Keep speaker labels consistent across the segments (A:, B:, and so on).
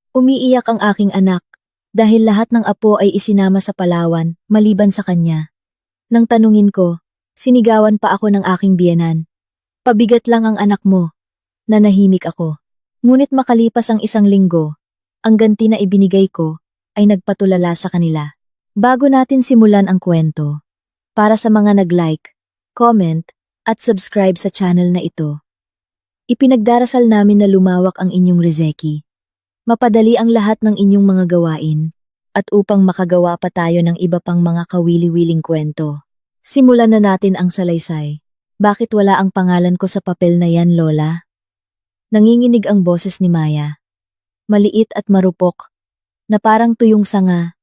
A: Umiiyak ang aking anak dahil lahat ng apo ay isinama sa Palawan maliban sa kanya. Nang tanungin ko, sinigawan pa ako ng aking biyenan. Pabigat lang ang anak mo. Nanahimik ako. Ngunit makalipas ang 1 linggo, ang ganti na ibinigay ko ay nagpatulala sa kanila. Bago natin simulan ang kwento, para sa mga nag-like, comment, at subscribe sa channel na ito, ipinagdarasal namin na lumawak ang inyong Rizeki. Mapadali ang lahat ng inyong mga gawain, at upang makagawa pa tayo ng iba pang mga kawili-wiling kwento. Simulan na natin ang salaysay. Bakit wala ang pangalan ko sa papel na yan, Lola? Nanginginig ang boses ni Maya. Maliit at marupok, na parang tuyong sanga,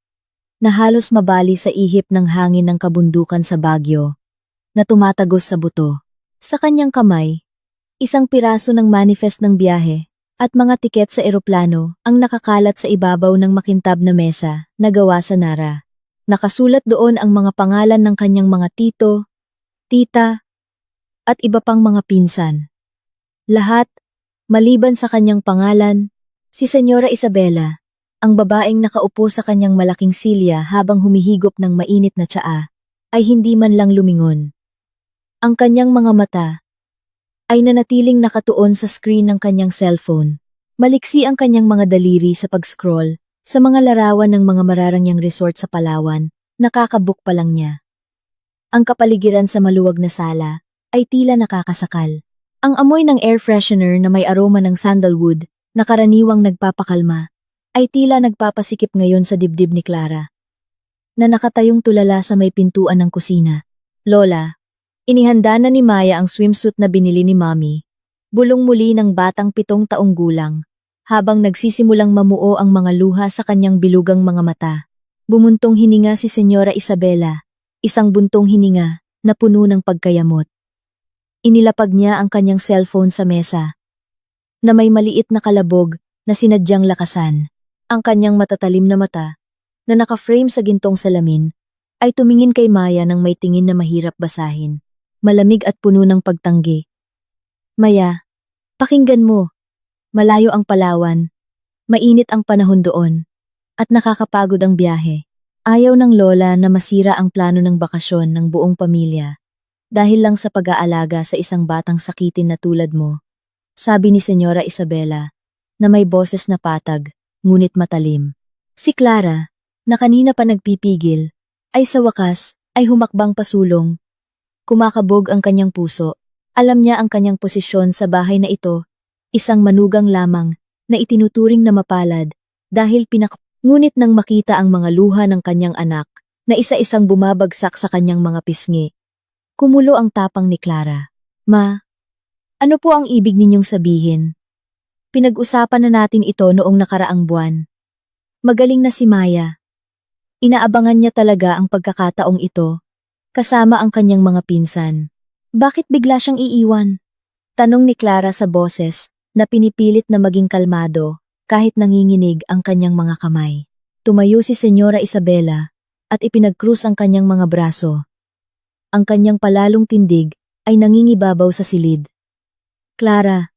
A: na halos mabali sa ihip ng hangin ng kabundukan sa Baguio, na tumatagos sa buto. Sa kanyang kamay, isang piraso ng manifest ng biyahe, at mga tiket sa eroplano ang nakakalat sa ibabaw ng makintab na mesa na gawa sa Nara. Nakasulat doon ang mga pangalan ng kanyang mga tito, tita, at iba pang mga pinsan. Lahat, maliban sa kanyang pangalan, si Senyora Isabela, ang babaeng nakaupo sa kanyang malaking silya habang humihigop ng mainit na tsaa, ay hindi man lang lumingon. Ang kanyang mga mata ay nanatiling nakatuon sa screen ng kanyang cellphone. Maliksi ang kanyang mga daliri sa pag-scroll sa mga larawan ng mga mararangyang resort sa Palawan, nakakabook pa lang niya. Ang kapaligiran sa maluwag na sala ay tila nakakasakal. Ang amoy ng air freshener na may aroma ng sandalwood na karaniwang nagpapakalma ay tila nagpapasikip ngayon sa dibdib ni Clara, na nakatayong tulala sa may pintuan ng kusina. Lola, inihanda na ni Maya ang swimsuit na binili ni Mommy. Bulong muli ng batang 7 taong gulang, habang nagsisimulang mamuo ang mga luha sa kanyang bilugang mga mata. Bumuntong hininga si Senyora Isabela, isang buntong hininga na puno ng pagkayamot. Inilapag niya ang kanyang cellphone sa mesa, na may maliit na kalabog na sinadyang lakasan. Ang kanyang matatalim na mata, na naka-frame sa gintong salamin, ay tumingin kay Maya ng may tingin na mahirap basahin. Malamig at puno ng pagtanggi. Maya, pakinggan mo. Malayo ang Palawan, mainit ang panahon doon, at nakakapagod ang biyahe. Ayaw ng lola na masira ang plano ng bakasyon ng buong pamilya, dahil lang sa pag-aalaga sa isang batang sakitin na tulad mo, sabi ni Senyora Isabela, na may boses na patag, ngunit matalim. Si Clara, na kanina pa nagpipigil, ay sa wakas, ay humakbang pasulong. Kumakabog ang kanyang puso. Alam niya ang kanyang posisyon sa bahay na ito, isang manugang lamang na itinuturing na mapalad dahil ngunit nang makita ang mga luha ng kanyang anak na isa-isang bumabagsak sa kanyang mga pisngi, kumulo ang tapang ni Clara. Ma, ano po ang ibig ninyong sabihin? Pinag-usapan na natin ito noong nakaraang buwan. Magaling na si Maya. Inaabangan niya talaga ang pagkakataong ito, kasama ang kanyang mga pinsan. Bakit bigla siyang iiwan? Tanong ni Clara sa boses na pinipilit na maging kalmado kahit nanginginig ang kanyang mga kamay. Tumayo si Senyora Isabela at ipinag-krus ang kanyang mga braso. Ang kanyang palalong tindig ay nangingibabaw sa silid. Clara,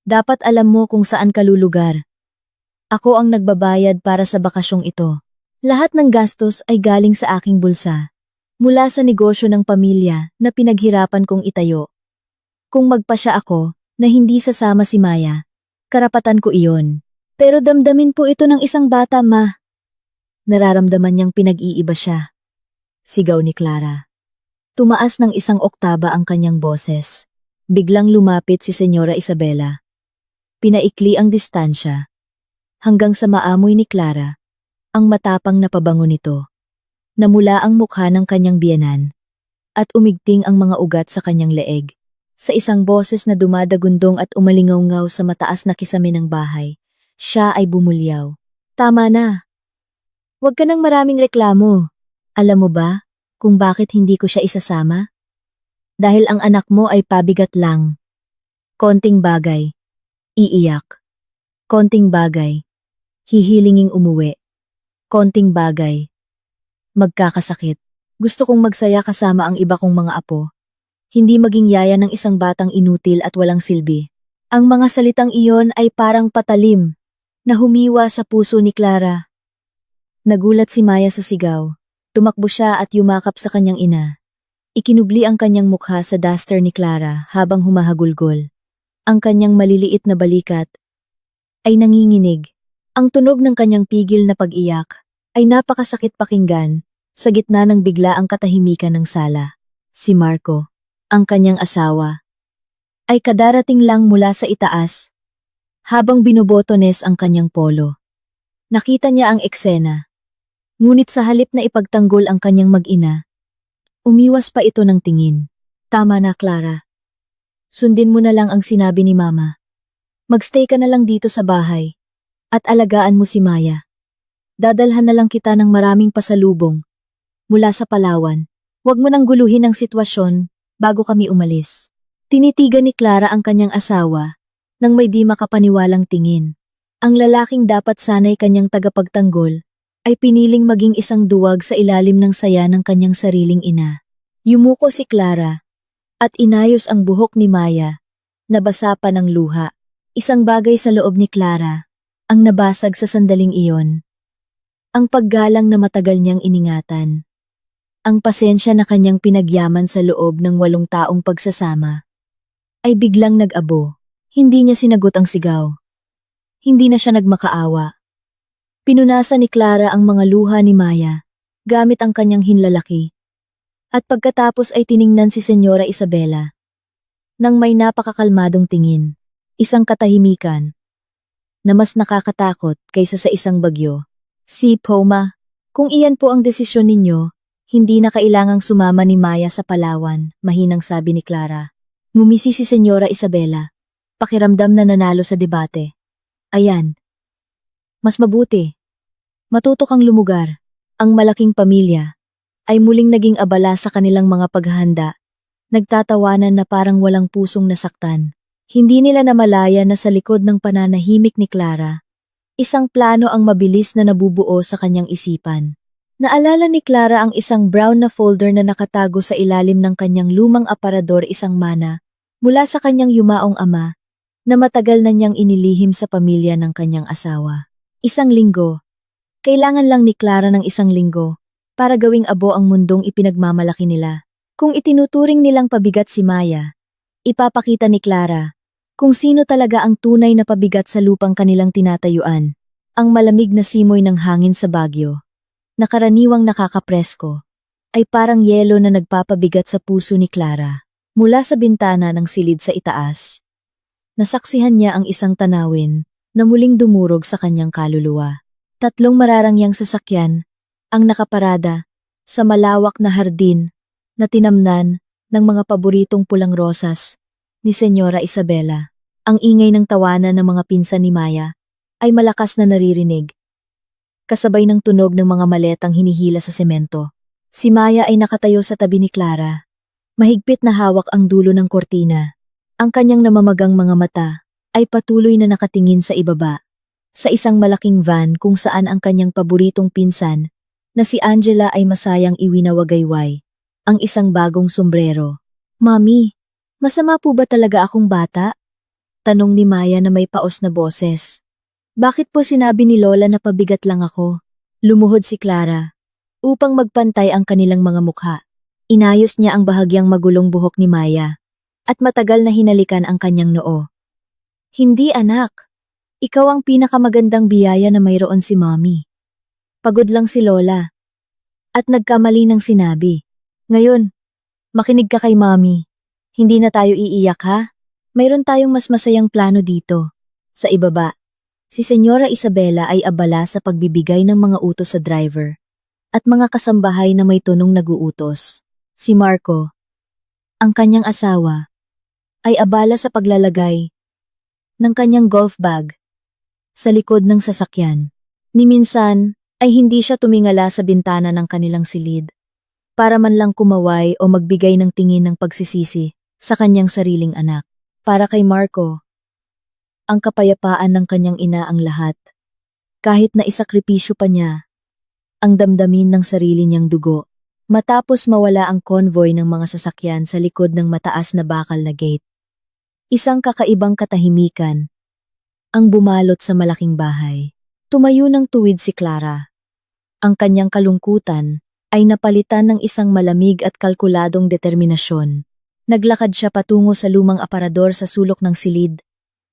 A: dapat alam mo kung saan ka lulugar. Ako ang nagbabayad para sa bakasyong ito. Lahat ng gastos ay galing sa aking bulsa. Mula sa negosyo ng pamilya na pinaghirapan kong itayo. Kung magpasya ako na hindi sasama si Maya, karapatan ko iyon. Pero damdamin po ito ng isang bata, Ma. Nararamdaman niyang pinag-iiba siya. Sigaw ni Clara. Tumaas ng 1 oktaba ang kanyang boses. Biglang lumapit si Senyora Isabela. Pinaikli ang distansya. Hanggang sa maamoy ni Clara, ang matapang na pabango nito. Namula ang mukha ng kanyang biyenan, at umigting ang mga ugat sa kanyang leeg. Sa isang boses na dumadagundong at umalingaw-ngaw sa mataas na kisame ng bahay, siya ay bumulyaw. Tama na. Huwag ka nang maraming reklamo. Alam mo ba kung bakit hindi ko siya isasama? Dahil ang anak mo ay pabigat lang. Konting bagay, iiyak. Konting bagay, hihilinging umuwi. Konting bagay, magkakasakit. Gusto kong magsaya kasama ang iba kong mga apo. Hindi maging yaya ng isang batang inutil at walang silbi. Ang mga salitang iyon ay parang patalim na humiwa sa puso ni Clara. Nagulat si Maya sa sigaw. Tumakbo siya at yumakap sa kanyang ina. Ikinubli ang kanyang mukha sa duster ni Clara habang humahagulgol. Ang kanyang maliliit na balikat ay nanginginig. Ang tunog ng kanyang pigil na pag-iyak ay napakasakit pakinggan sa gitna ng biglaang katahimikan ng sala. Si Marco, ang kanyang asawa, ay kadarating lang mula sa itaas habang binubotones ang kanyang polo. Nakita niya ang eksena. Ngunit sa halip na ipagtanggol ang kanyang mag-ina, umiwas pa ito ng tingin. Tama na, Clara. Sundin mo na lang ang sinabi ni Mama. Magstay ka na lang dito sa bahay at alagaan mo si Maya. Dadalhan na lang kita ng maraming pasalubong mula sa Palawan. Huwag mo nang guluhin ang sitwasyon bago kami umalis. Tinitigan ni Clara ang kanyang asawa nang may di makapaniwalang tingin. Ang lalaking dapat sana'y kanyang tagapagtanggol ay piniling maging isang duwag sa ilalim ng saya ng kanyang sariling ina. Yumuko si Clara at inayos ang buhok ni Maya, nabasa pa ng luha. Isang bagay sa loob ni Clara ang nabasag sa sandaling iyon. Ang paggalang na matagal niyang iningatan. Ang pasensya na kanyang pinagyaman sa loob ng 8 taong pagsasama ay biglang nag-abo. Hindi niya sinagot ang sigaw. Hindi na siya nagmakaawa. Pinunasan ni Clara ang mga luha ni Maya gamit ang kanyang hinlalaki. At pagkatapos ay tiningnan si Senyora Isabela nang may napakakalmadong tingin. Isang katahimikan na mas nakakatakot kaysa sa isang bagyo. Si Poma, kung iyan po ang desisyon ninyo, hindi na kailangang sumama ni Maya sa Palawan, mahinang sabi ni Clara. Ngumisi si Senyora Isabela. Pakiramdam na nanalo sa debate. Ayan. Mas mabuti. Matuto kang lumugar. Ang malaking pamilya ay muling naging abala sa kanilang mga paghahanda. Nagtatawanan na parang walang pusong nasaktan. Hindi nila namalaya na sa likod ng pananahimik ni Clara, isang plano ang mabilis na nabubuo sa kanyang isipan. Naalala ni Clara ang isang brown na folder na nakatago sa ilalim ng kanyang lumang aparador, isang mana mula sa kanyang yumaong ama na matagal na niyang inilihim sa pamilya ng kanyang asawa. Isang linggo. Kailangan lang ni Clara ng isang linggo para gawing abo ang mundong ipinagmamalaki nila. Kung itinuturing nilang pabigat si Maya, ipapakita ni Clara kung sino talaga ang tunay na pabigat sa lupang kanilang tinatayuan. Ang malamig na simoy ng hangin sa Baguio, na karaniwang nakakapresko, ay parang yelo na nagpapabigat sa puso ni Clara. Mula sa bintana ng silid sa itaas, nasaksihan niya ang isang tanawin na muling dumurog sa kanyang kaluluwa. 3 mararangyang sasakyan ang nakaparada sa malawak na hardin na tinamnan ng mga paboritong pulang rosas ni Senyora Isabela. Ang ingay ng tawanan ng mga pinsan ni Maya ay malakas na naririnig, kasabay ng tunog ng mga maletang hinihila sa semento. Si Maya ay nakatayo sa tabi ni Clara. Mahigpit na hawak ang dulo ng kortina. Ang kanyang namamagang mga mata ay patuloy na nakatingin sa ibaba, sa isang malaking van kung saan ang kanyang paboritong pinsan na si Angela ay masayang iwinawagayway ang isang bagong sombrero. Mami, masama po ba talaga akong bata? Tanong ni Maya na may paos na boses. Bakit po sinabi ni Lola na pabigat lang ako? Lumuhod si Clara upang magpantay ang kanilang mga mukha. Inayos niya ang bahagyang magulong buhok ni Maya at matagal na hinalikan ang kanyang noo. Hindi, anak. Ikaw ang pinakamagandang biyaya na mayroon si Mommy. Pagod lang si Lola. At nagkamali ng sinabi. Ngayon, makinig ka kay Mommy. Hindi na tayo iiyak, ha? Mayroon tayong mas masayang plano dito. Sa ibaba, si Senyora Isabela ay abala sa pagbibigay ng mga utos sa driver at mga kasambahay na may tunong naguutos. Si Marco, ang kanyang asawa, ay abala sa paglalagay ng kanyang golf bag sa likod ng sasakyan. Ni minsan ay hindi siya tumingala sa bintana ng kanilang silid para man lang kumaway o magbigay ng tingin ng pagsisisi sa kanyang sariling anak. Para kay Marco, ang kapayapaan ng kanyang ina ang lahat. Kahit na isakripisyo pa niya ang damdamin ng sarili niyang dugo. Matapos mawala ang convoy ng mga sasakyan sa likod ng mataas na bakal na gate. Isang kakaibang katahimikan ang bumalot sa malaking bahay. Tumayo ng tuwid si Clara. Ang kanyang kalungkutan ay napalitan ng isang malamig at kalkuladong determinasyon. Naglakad siya patungo sa lumang aparador sa sulok ng silid.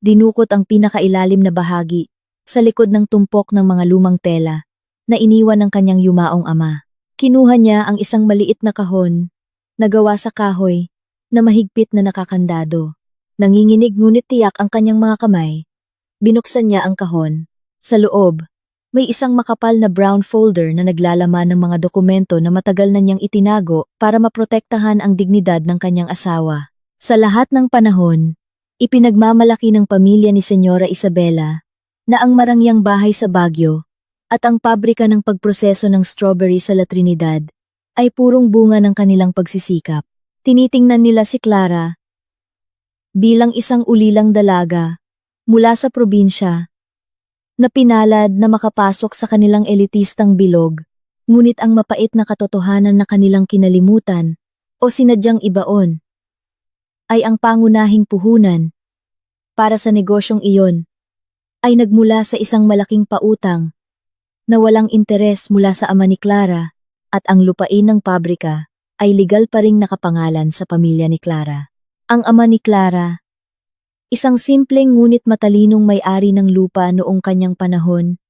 A: Dinukot ang pinakailalim na bahagi sa likod ng tumpok ng mga lumang tela na iniwan ng kanyang yumaong ama. Kinuha niya ang isang maliit na kahon na gawa sa kahoy na mahigpit na nakakandado. Nanginginig ngunit tiyak ang kanyang mga kamay. Binuksan niya ang kahon. Sa loob, may isang makapal na brown folder na naglalaman ng mga dokumento na matagal na niyang itinago para maprotektahan ang dignidad ng kanyang asawa. Sa lahat ng panahon, ipinagmamalaki ng pamilya ni Senyora Isabela na ang marangyang bahay sa Baguio at ang pabrika ng pagproseso ng strawberry sa La Trinidad ay purong bunga ng kanilang pagsisikap. Tinitingnan nila si Clara bilang isang ulilang dalaga mula sa probinsya na pinalad na makapasok sa kanilang elitistang bilog, ngunit ang mapait na katotohanan na kanilang kinalimutan o sinadyang ibaon ay ang pangunahing puhunan para sa negosyong iyon ay nagmula sa isang malaking pautang na walang interes mula sa ama ni Clara at ang lupain ng pabrika ay legal pa ring nakapangalan sa pamilya ni Clara. Ang ama ni Clara, isang simpleng ngunit matalinong may-ari ng lupa noong kanyang panahon,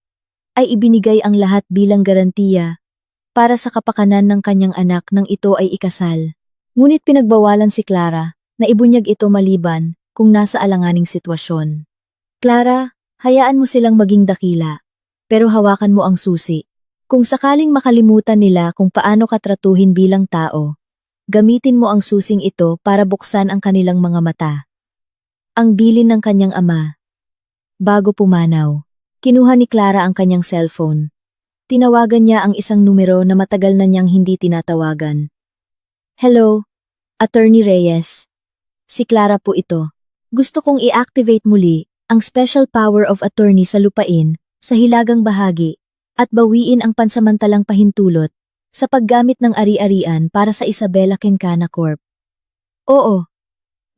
A: ay ibinigay ang lahat bilang garantiya para sa kapakanan ng kanyang anak nang ito ay ikasal. Ngunit pinagbawalan si Clara na ibunyag ito maliban kung nasa alanganing sitwasyon. Clara, hayaan mo silang maging dakila, pero hawakan mo ang susi. Kung sakaling makalimutan nila kung paano ka tratuhin bilang tao, gamitin mo ang susing ito para buksan ang kanilang mga mata. Ang bilin ng kanyang ama. Bago pumanaw, kinuha ni Clara ang kanyang cellphone. Tinawagan niya ang isang numero na matagal na niyang hindi tinatawagan. Hello, Attorney Reyes. Si Clara po ito. Gusto kong i-activate muli ang special power of attorney sa lupain sa hilagang bahagi at bawiin ang pansamantalang pahintulot sa paggamit ng ari-arian para sa Isabela Quencana Corp. Oo.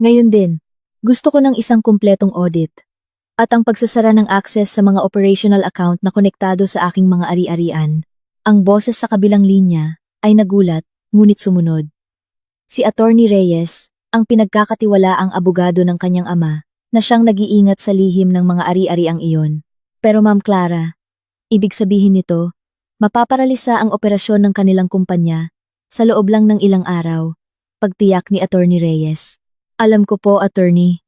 A: Ngayon din, gusto ko ng isang kumpletong audit at ang pagsasara ng access sa mga operational account na konektado sa aking mga ari-arian. Ang boses sa kabilang linya ay nagulat, ngunit sumunod. Si Attorney Reyes, ang pinagkakatiwalaang abogado ng kanyang ama, na siyang nag-iingat sa lihim ng mga ari-ariang iyon. Pero Ma'am Clara, ibig sabihin nito, mapaparalisa ang operasyon ng kanilang kumpanya sa loob lang ng ilang araw, pagtiyak ni Attorney Reyes. Alam ko po, Attorney.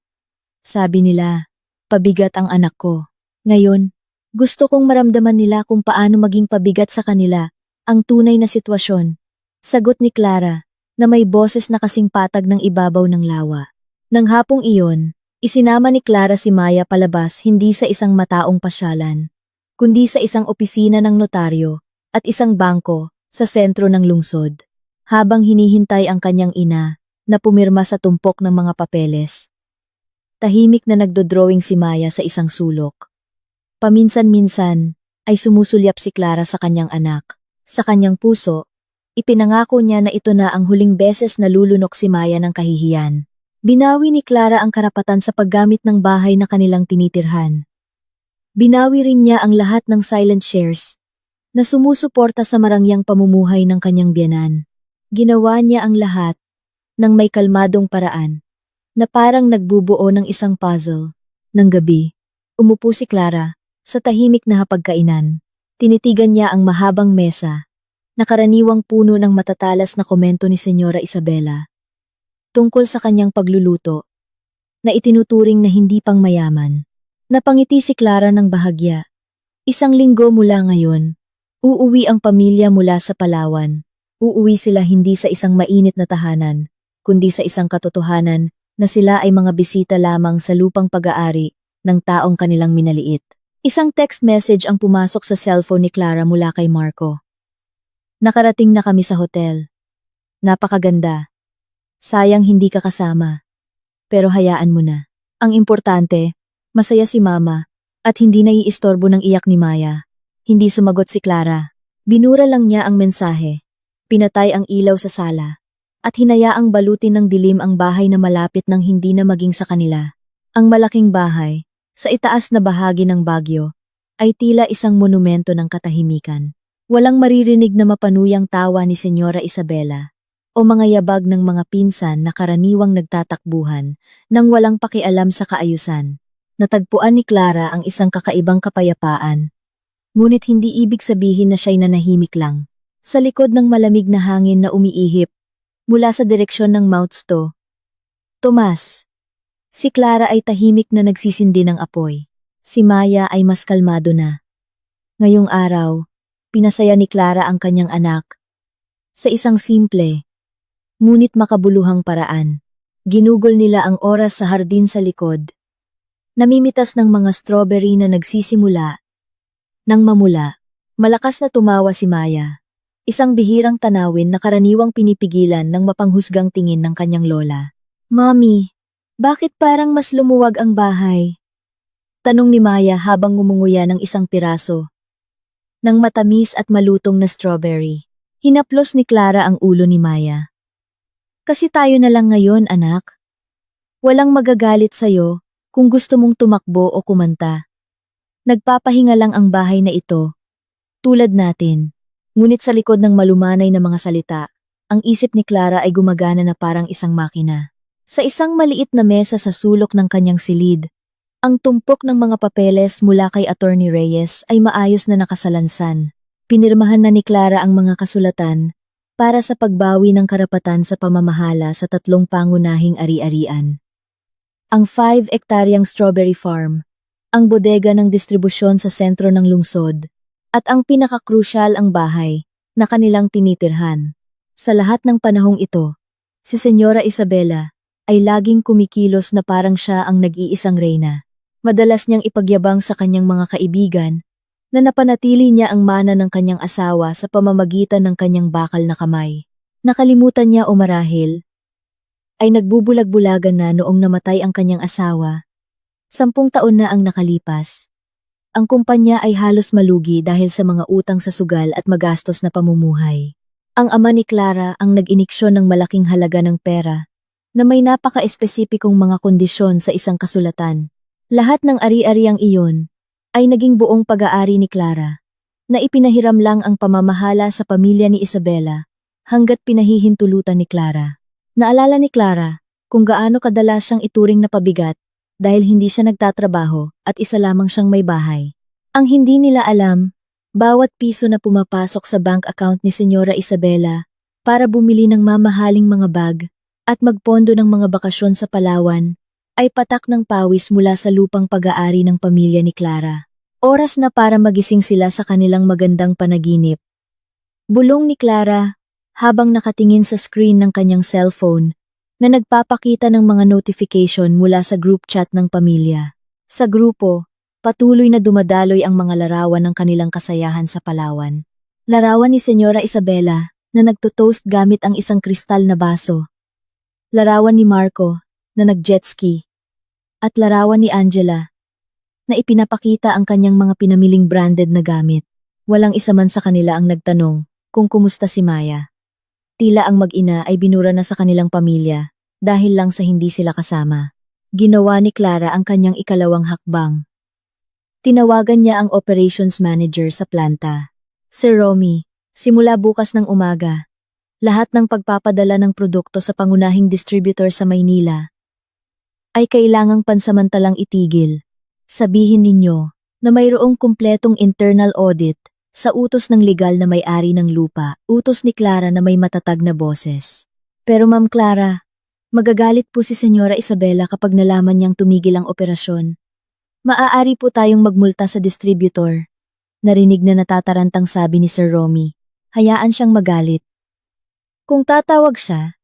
A: Sabi nila, pabigat ang anak ko. Ngayon, gusto kong maramdaman nila kung paano maging pabigat sa kanila ang tunay na sitwasyon. Sagot ni Clara, na may boses na kasing patag ng ibabaw ng lawa. Nang hapong iyon, isinama ni Clara si Maya palabas hindi sa isang mataong pasyalan, kundi sa isang opisina ng notaryo at isang bangko sa sentro ng lungsod. Habang hinihintay ang kanyang ina na pumirma sa tumpok ng mga papeles, tahimik na nagdodrawing si Maya sa isang sulok. Paminsan-minsan ay sumusulyap si Clara sa kanyang anak. Sa kanyang puso, ipinangako niya na ito na ang huling beses na lulunok si Maya ng kahihiyan. Binawi ni Clara ang karapatan sa paggamit ng bahay na kanilang tinitirhan. Binawi rin niya ang lahat ng silent shares na sumusuporta sa marangyang pamumuhay ng kanyang biyenan. Ginawa niya ang lahat ng may kalmadong paraan na parang nagbubuo ng isang puzzle. Ng gabi, umupo si Clara sa tahimik na hapagkainan. Tinitigan niya ang mahabang mesa na karaniwang puno ng matatalas na komento ni Senyora Isabela tungkol sa kanyang pagluluto na itinuturing na hindi pang mayaman. Napangiti si Clara ng bahagya. Isang linggo mula ngayon, uuwi ang pamilya mula sa Palawan. Uuwi sila hindi sa isang mainit na tahanan, kundi sa isang katotohanan na sila ay mga bisita lamang sa lupang pag-aari ng taong kanilang minaliit. Isang text message ang pumasok sa cellphone ni Clara mula kay Marco. Nakarating na kami sa hotel. Napakaganda. Sayang hindi ka kasama. Pero hayaan mo na. Ang importante, masaya si Mama at hindi naiistorbo ng iyak ni Maya. Hindi sumagot si Clara. Binura lang niya ang mensahe. Pinatay ang ilaw sa sala at hinayaang balutin ng dilim ang bahay na malapit nang hindi na maging sa kanila. Ang malaking bahay, sa itaas na bahagi ng Baguio, ay tila isang monumento ng katahimikan. Walang maririnig na mapanuyang tawa ni Senyora Isabela o mga yabag ng mga pinsan na karaniwang nagtatakbuhan nang walang pakialam sa kaayusan. Natagpuan ni Clara ang isang kakaibang kapayapaan, ngunit hindi ibig sabihin na siya'y nanahimik lang. Sa likod ng malamig na hangin na umiihip mula sa direksyon ng Mountsto, Tomas, si Clara ay tahimik na nagsisindi ng apoy. Si Maya ay mas kalmado na. Ngayong araw, pinasaya ni Clara ang kanyang anak sa isang simple, ngunit makabuluhang paraan. Ginugol nila ang oras sa hardin sa likod, namimitas ng mga strawberry na nagsisimula. Nang mamula, malakas na tumawa si Maya, isang bihirang tanawin na karaniwang pinipigilan ng mapanghusgang tingin ng kanyang lola. "Mommy, bakit parang mas lumuwag ang bahay?" Tanong ni Maya habang ngumunguya ng isang piraso ng matamis at malutong na strawberry. Hinaplos ni Clara ang ulo ni Maya. "Kasi tayo na lang ngayon, anak. Walang magagalit sa'yo kung gusto mong tumakbo o kumanta. Nagpapahinga lang ang bahay na ito, tulad natin." Ngunit sa likod ng malumanay na mga salita, ang isip ni Clara ay gumagana na parang isang makina. Sa isang maliit na mesa sa sulok ng kanyang silid, ang tumpok ng mga papeles mula kay Attorney Reyes ay maayos na nakasalansan. Pinirmahan na ni Clara ang mga kasulatan para sa pagbawi ng karapatan sa pamamahala sa 3 pangunahing ari-arian. Ang 5-ektaryang strawberry farm, ang bodega ng distribusyon sa sentro ng lungsod, at ang pinakakrusyal ang bahay na kanilang tinitirhan. Sa lahat ng panahong ito, si Senyora Isabela ay laging kumikilos na parang siya ang nag-iisang reyna. Madalas niyang ipagyabang sa kanyang mga kaibigan na napanatili niya ang mana ng kanyang asawa sa pamamagitan ng kanyang bakal na kamay. Nakalimutan niya o marahil ay nagbubulag-bulagan na noong namatay ang kanyang asawa. 10 taon na ang nakalipas. Ang kumpanya ay halos malugi dahil sa mga utang sa sugal at magastos na pamumuhay. Ang ama ni Clara ang nag-iniksyon ng malaking halaga ng pera na may napaka-espesipikong mga kondisyon sa isang kasulatan. Lahat ng ari-ariang iyon ay naging buong pag-aari ni Clara, na ipinahiram lang ang pamamahala sa pamilya ni Isabela hanggat pinahihintulutan ni Clara. Naalala ni Clara kung gaano kadalas siyang ituring na pabigat dahil hindi siya nagtatrabaho at isa lamang siyang may bahay. Ang hindi nila alam, bawat piso na pumapasok sa bank account ni Senyora Isabela para bumili ng mamahaling mga bag at magpondo ng mga bakasyon sa Palawan ay patak ng pawis mula sa lupang pag-aari ng pamilya ni Clara. Oras na para magising sila sa kanilang magandang panaginip. Bulong ni Clara habang nakatingin sa screen ng kanyang cellphone na nagpapakita ng mga notification mula sa group chat ng pamilya. Sa grupo, patuloy na dumadaloy ang mga larawan ng kanilang kasayahan sa Palawan. Larawan ni Senyora Isabela na nagtotoast gamit ang isang kristal na baso. Larawan ni Marco na nag-jet ski. At larawan ni Angela na ipinapakita ang kanyang mga pinamiling branded na gamit. Walang isa man sa kanila ang nagtanong kung kumusta si Maya. Tila ang mag-ina ay binura na sa kanilang pamilya dahil lang sa hindi sila kasama. Ginawa ni Clara ang kanyang ikalawang hakbang. Tinawagan niya ang operations manager sa planta. "Sir Romy, simula bukas ng umaga, lahat ng pagpapadala ng produkto sa pangunahing distributor sa Maynila ay kailangang pansamantalang itigil. Sabihin ninyo na mayroong kumpletong internal audit sa utos ng legal na may-ari ng lupa." Utos ni Clara na may matatag na boses. "Pero Ma'am Clara, magagalit po si Senyora Isabela kapag nalaman niyang tumigil ang operasyon. Maaari po tayong magmulta sa distributor." Narinig na natatarantang sabi ni Sir Romy. "Hayaan siyang magalit. Kung tatawag siya,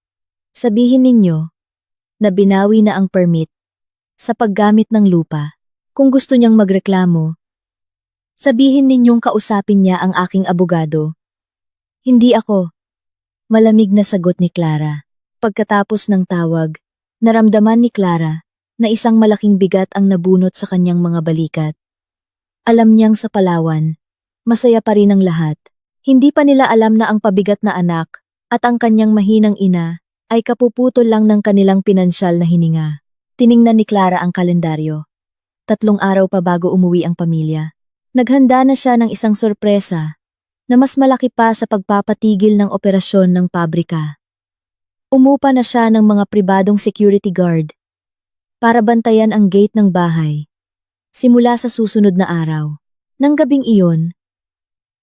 A: sabihin ninyo na binawi na ang permit sa paggamit ng lupa. Kung gusto niyang magreklamo, sabihin ninyong kausapin niya ang aking abogado. Hindi ako." Malamig na sagot ni Clara. Pagkatapos ng tawag, naramdaman ni Clara na isang malaking bigat ang nabunot sa kanyang mga balikat. Alam niyang sa Palawan, masaya pa rin ang lahat. Hindi pa nila alam na ang pabigat na anak at ang kanyang mahinang ina ay kapuputol lang ng kanilang pinansyal na hininga. Tiningnan ni Clara ang kalendaryo. 3 araw pa bago umuwi ang pamilya. Naghanda na siya ng isang sorpresa na mas malaki pa sa pagpapatigil ng operasyon ng pabrika. Umupa na siya ng mga pribadong security guard para bantayan ang gate ng bahay. Simula sa susunod na araw. Nang gabing iyon,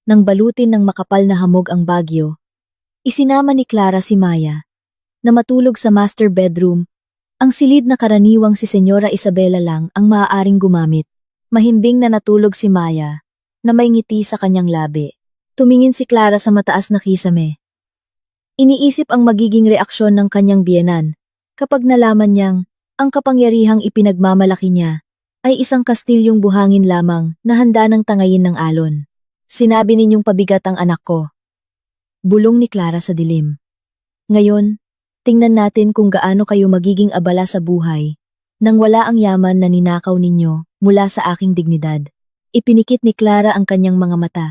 A: nang balutin ng makapal na hamog ang bagyo, isinama ni Clara si Maya na matulog sa master bedroom. Ang silid na karaniwang si Senyora Isabela lang ang maaaring gumamit. Mahimbing na natulog si Maya na may ngiti sa kanyang labi. Tumingin si Clara sa mataas na kisame. Iniisip ang magiging reaksyon ng kanyang biyenan kapag nalaman niyang ang kapangyarihang ipinagmamalaki niya ay isang kastilyong buhangin lamang na handa ng tangayin ng alon. Sinabi ninyong pabigat ang anak ko. Bulong ni Clara sa dilim. Ngayon, tingnan natin kung gaano kayo magiging abala sa buhay nang wala ang yaman na ninakaw ninyo mula sa aking dignidad. Ipinikit ni Clara ang kanyang mga mata.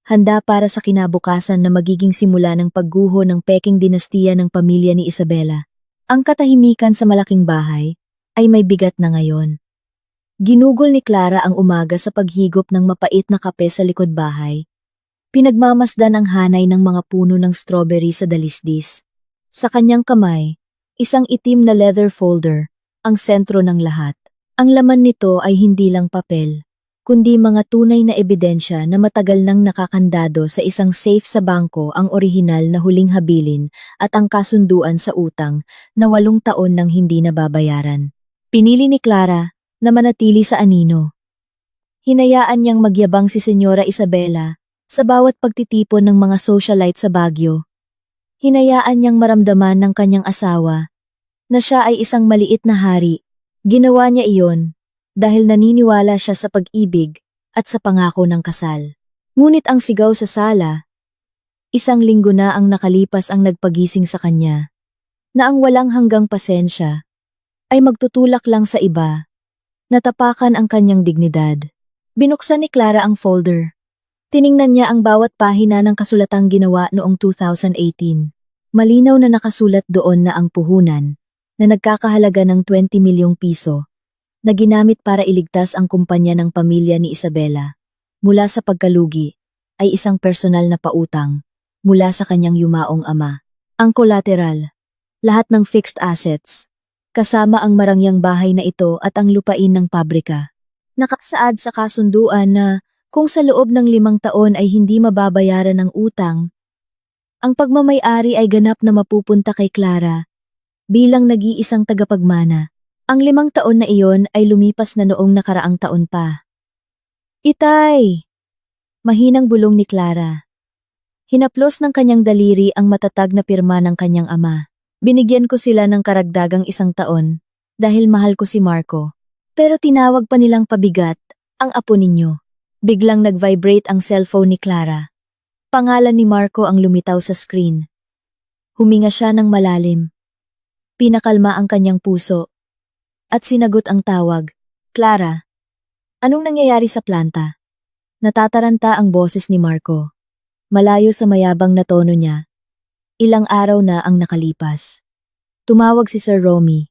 A: Handa para sa kinabukasan na magiging simula ng pagguho ng peking dinastiya ng pamilya ni Isabela. Ang katahimikan sa malaking bahay ay may bigat na ngayon. Ginugol ni Clara ang umaga sa paghigop ng mapait na kape sa likod bahay. Pinagmamasdan ang hanay ng mga puno ng strawberry sa dalisdis. Sa kanyang kamay, isang itim na leather folder, ang sentro ng lahat. Ang laman nito ay hindi lang papel, kundi mga tunay na ebidensya na matagal nang nakakandado sa isang safe sa bangko ang orihinal na huling habilin at ang kasunduan sa utang na 8 taon nang hindi nababayaran. Pinili ni Clara na manatili sa anino. Hinayaan niyang magyabang si Senyora Isabela sa bawat pagtitipon ng mga socialite sa Baguio. Hinayaan niyang maramdaman ng kanyang asawa na siya ay isang maliit na hari. Ginawa niya iyon dahil naniniwala siya sa pag-ibig at sa pangako ng kasal. Ngunit ang sigaw sa sala, 1 linggo na ang nakalipas ang nagpagising sa kanya, na ang walang hanggang pasensya ay magtutulak lang sa iba. Natapakan ang kanyang dignidad. Binuksan ni Clara ang folder. Tiningnan niya ang bawat pahina ng kasulatang ginawa noong 2018. Malinaw na nakasulat doon na ang puhunan, na nagkakahalaga ng 20 milyong piso, na ginamit para iligtas ang kumpanya ng pamilya ni Isabela mula sa pagkalugi, ay isang personal na pautang mula sa kanyang yumaong ama. Ang collateral, lahat ng fixed assets, kasama ang marangyang bahay na ito at ang lupain ng pabrika. Nakasaad sa kasunduan na kung sa loob ng 5 taon ay hindi mababayaran ang utang, ang pagmamay-ari ay ganap na mapupunta kay Clara bilang nag-iisang tagapagmana. Ang 5 taon na iyon ay lumipas na noong nakaraang taon pa. Itay! Mahinang bulong ni Clara. Hinaplos ng kanyang daliri ang matatag na pirma ng kanyang ama. Binigyan ko sila ng karagdagang 1 taon dahil mahal ko si Marco. Pero tinawag pa nilang pabigat ang apo ninyo. Biglang nag-vibrate ang cellphone ni Clara. Pangalan ni Marco ang lumitaw sa screen. Huminga siya ng malalim. Pinakalma ang kanyang puso. At sinagot ang tawag. Clara, anong nangyayari sa planta? Natataranta ang boses ni Marco. Malayo sa mayabang na tono niya. Ilang araw na ang nakalipas. Tumawag si Sir Romy.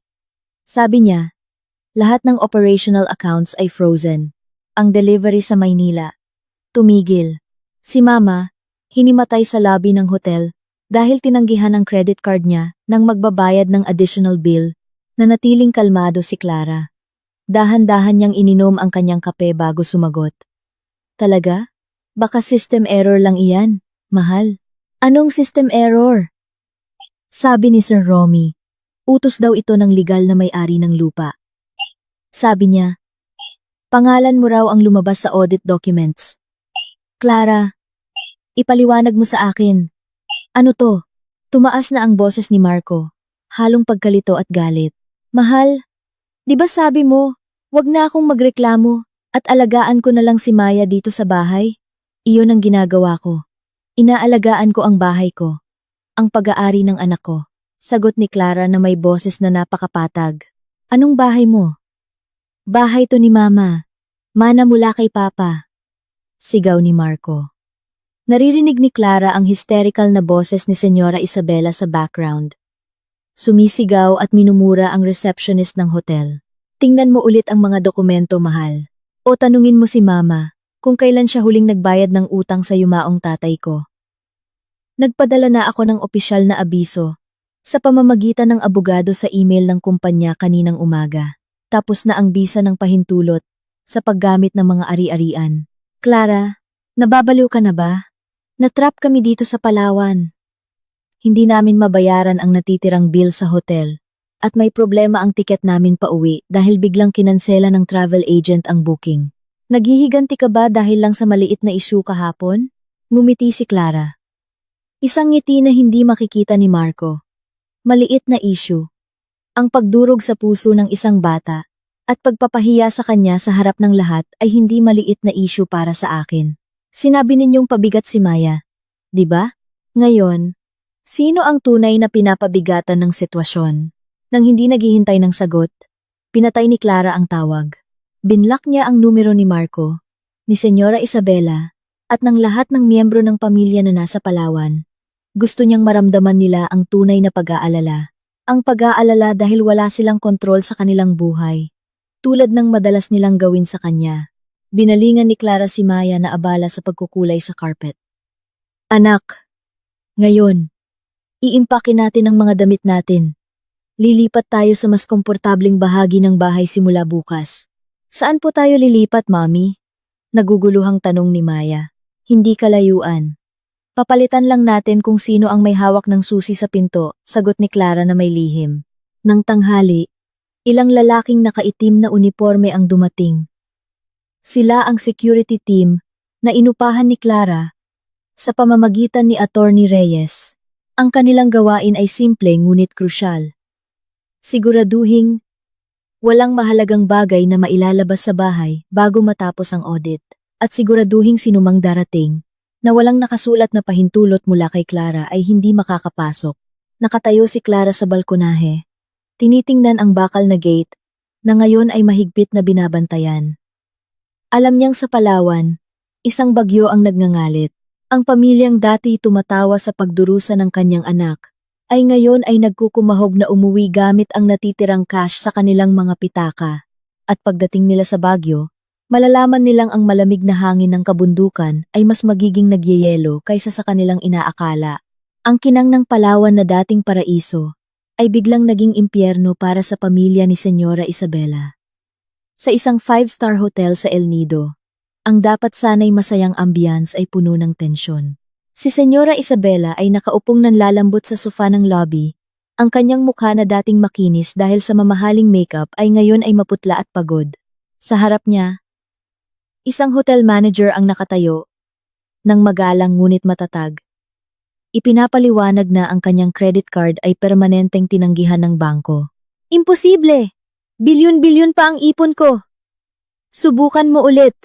A: Sabi niya, lahat ng operational accounts ay frozen. Ang delivery sa Maynila, tumigil. Si Mama, hinimatay sa lobby ng hotel dahil tinanggihan ang credit card niya nang magbabayad ng additional bill. Nanatiling kalmado si Clara. Dahan-dahan niyang ininom ang kanyang kape bago sumagot. Talaga? Baka system error lang iyan, mahal. Anong system error? Sabi ni Sir Romy. Utos daw ito ng legal na may-ari ng lupa. Sabi niya, pangalan mo raw ang lumabas sa audit documents. Clara, ipaliwanag mo sa akin. Ano to? Tumaas na ang boses ni Marco, halong pagkalito at galit. Mahal, di ba sabi mo, wag na akong magreklamo at alagaan ko na lang si Maya dito sa bahay? Iyon ang ginagawa ko. Inaalagaan ko ang bahay ko, ang pag-aari ng anak ko. Sagot ni Clara na may boses na napakapatag. Anong bahay mo? Bahay to ni Mama. Mana mula kay Papa. Sigaw ni Marco. Naririnig ni Clara ang hysterical na boses ni Senyora Isabela sa background. Sumisigaw at minumura ang receptionist ng hotel. Tingnan mo ulit ang mga dokumento, mahal. O tanungin mo si mama kung kailan siya huling nagbayad ng utang sa yumaong tatay ko. Nagpadala na ako ng opisyal na abiso sa pamamagitan ng abogado sa email ng kumpanya kaninang umaga. Tapos na ang bisa ng pahintulot sa paggamit ng mga ari-arian. Clara, nababaliw ka na ba? Natrap kami dito sa Palawan. Hindi namin mabayaran ang natitirang bill sa hotel. At may problema ang tiket namin pauwi dahil biglang kinansela ng travel agent ang booking. Naghihiganti ka ba dahil lang sa maliit na issue kahapon? Ngumiti si Clara. Isang ngiti na hindi makikita ni Marco. Maliit na issue. Ang pagdurog sa puso ng isang bata at pagpapahiya sa kanya sa harap ng lahat ay hindi maliit na issue para sa akin. Sinabi ninyong pabigat si Maya. Di ba? Ngayon, sino ang tunay na pinapabigatan ng sitwasyon? Nang hindi naghihintay ng sagot, pinatay ni Clara ang tawag. Binlock niya ang numero ni Marco, ni Senyora Isabela, at ng lahat ng miyembro ng pamilya na nasa Palawan. Gusto niyang maramdaman nila ang tunay na pag-aalala. Ang pag-aalala dahil wala silang kontrol sa kanilang buhay, tulad ng madalas nilang gawin sa kanya. Binalingan ni Clara si Maya na abala sa pagkukulay sa carpet. Anak, ngayon, iimpake natin ang mga damit natin. Lilipat tayo sa mas komportabling bahagi ng bahay simula bukas. Saan po tayo lilipat, Mami? Naguguluhang tanong ni Maya. Hindi kalayuan. Papalitan lang natin kung sino ang may hawak ng susi sa pinto, sagot ni Clara na may lihim. Nang tanghali, ilang lalaking nakaitim na uniforme ang dumating. Sila ang security team na inupahan ni Clara sa pamamagitan ni Attorney Reyes. Ang kanilang gawain ay simple ngunit krusyal. Siguraduhing walang mahalagang bagay na mailalabas sa bahay bago matapos ang audit, at siguraduhing sinumang darating na walang nakasulat na pahintulot mula kay Clara ay hindi makakapasok. Nakatayo si Clara sa balkonahe. Tinitingnan ang bakal na gate na ngayon ay mahigpit na binabantayan. Alam niyang sa Palawan, isang bagyo ang nagngangalit. Ang pamilyang dati tumatawa sa pagdurusa ng kanyang anak ay ngayon ay nagkukumahog na umuwi gamit ang natitirang cash sa kanilang mga pitaka. At pagdating nila sa Baguio, malalaman nilang ang malamig na hangin ng kabundukan ay mas magiging nagyeyelo kaysa sa kanilang inaakala. Ang kinang ng Palawan na dating paraiso ay biglang naging impyerno para sa pamilya ni Senyora Isabela. Sa isang 5-star hotel sa El Nido, ang dapat sanay masayang ambiance ay puno ng tensyon. Si Senyora Isabela ay nakaupong nanlalambot sa sofa ng lobby. Ang kanyang mukha na dating makinis dahil sa mamahaling makeup ay ngayon ay maputla at pagod. Sa harap niya, isang hotel manager ang nakatayo, nang magalang ngunit matatag. Ipinapaliwanag na ang kanyang credit card ay permanenteng tinanggihan ng bangko. Imposible! Bilyon-bilyon pa ang ipon ko! Subukan mo ulit!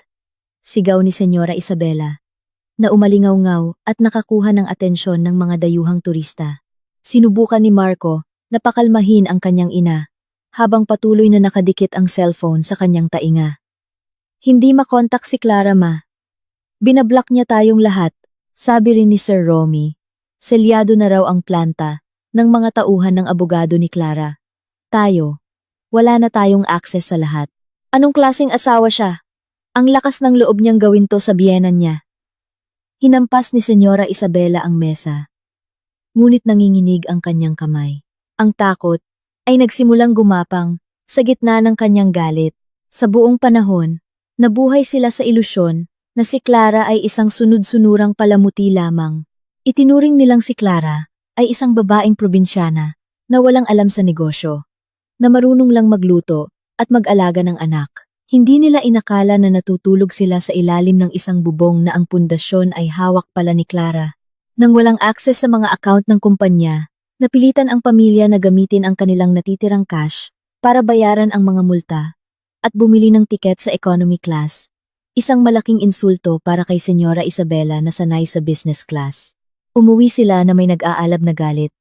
A: Sigaw ni Senyora Isabela, na umalingaw-ngaw at nakakuha ng atensyon ng mga dayuhang turista. Sinubukan ni Marco na pakalmahin ang kanyang ina, habang patuloy na nakadikit ang cellphone sa kanyang tainga. Hindi makontak si Clara, ma. Binablock niya tayong lahat, sabi rin ni Sir Romy. Selyado na raw ang planta ng mga tauhan ng abogado ni Clara. Tayo, wala na tayong access sa lahat. Anong klaseng asawa siya? Ang lakas ng loob niyang gawin to sa biyenan niya. Hinampas ni Senyora Isabela ang mesa. Ngunit nanginginig ang kanyang kamay. Ang takot ay nagsimulang gumapang sa gitna ng kanyang galit. Sa buong panahon, nabuhay sila sa ilusyon na si Clara ay isang sunod-sunurang palamuti lamang. Itinuring nilang si Clara ay isang babaeng probinsyana na walang alam sa negosyo, na marunong lang magluto at mag-alaga ng anak. Hindi nila inakala na natutulog sila sa ilalim ng isang bubong na ang pundasyon ay hawak pala ni Clara. Nang walang access sa mga account ng kumpanya, napilitan ang pamilya na gamitin ang kanilang natitirang cash para bayaran ang mga multa at bumili ng tiket sa economy class. Isang malaking insulto para kay Senyora Isabela na sanay sa business class. Umuwi sila na may nag-aalab na galit.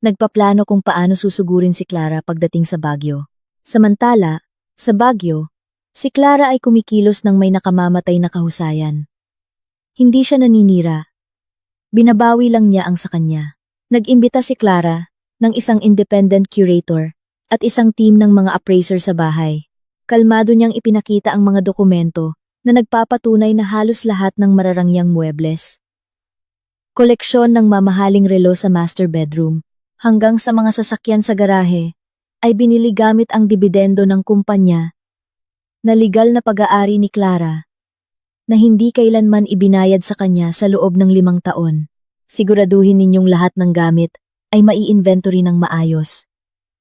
A: Nagpaplano kung paano susugurin si Clara pagdating sa Baguio. Samantala, sa Baguio, si Clara ay kumikilos ng may nakamamatay na kahusayan. Hindi siya naninira. Binabawi lang niya ang sa kanya. Nag-imbita si Clara ng isang independent curator at isang team ng mga appraiser sa bahay. Kalmado niyang ipinakita ang mga dokumento na nagpapatunay na halos lahat ng mararangyang muebles. Koleksyon ng mamahaling relo sa master bedroom, hanggang sa mga sasakyan sa garahe, ay binili gamit ang dibidendo ng kumpanya na legal na pag-aari ni Clara na hindi kailanman ibinayad sa kanya sa loob ng 5 taon. Siguraduhin ninyong lahat ng gamit ay mai-inventory ng maayos.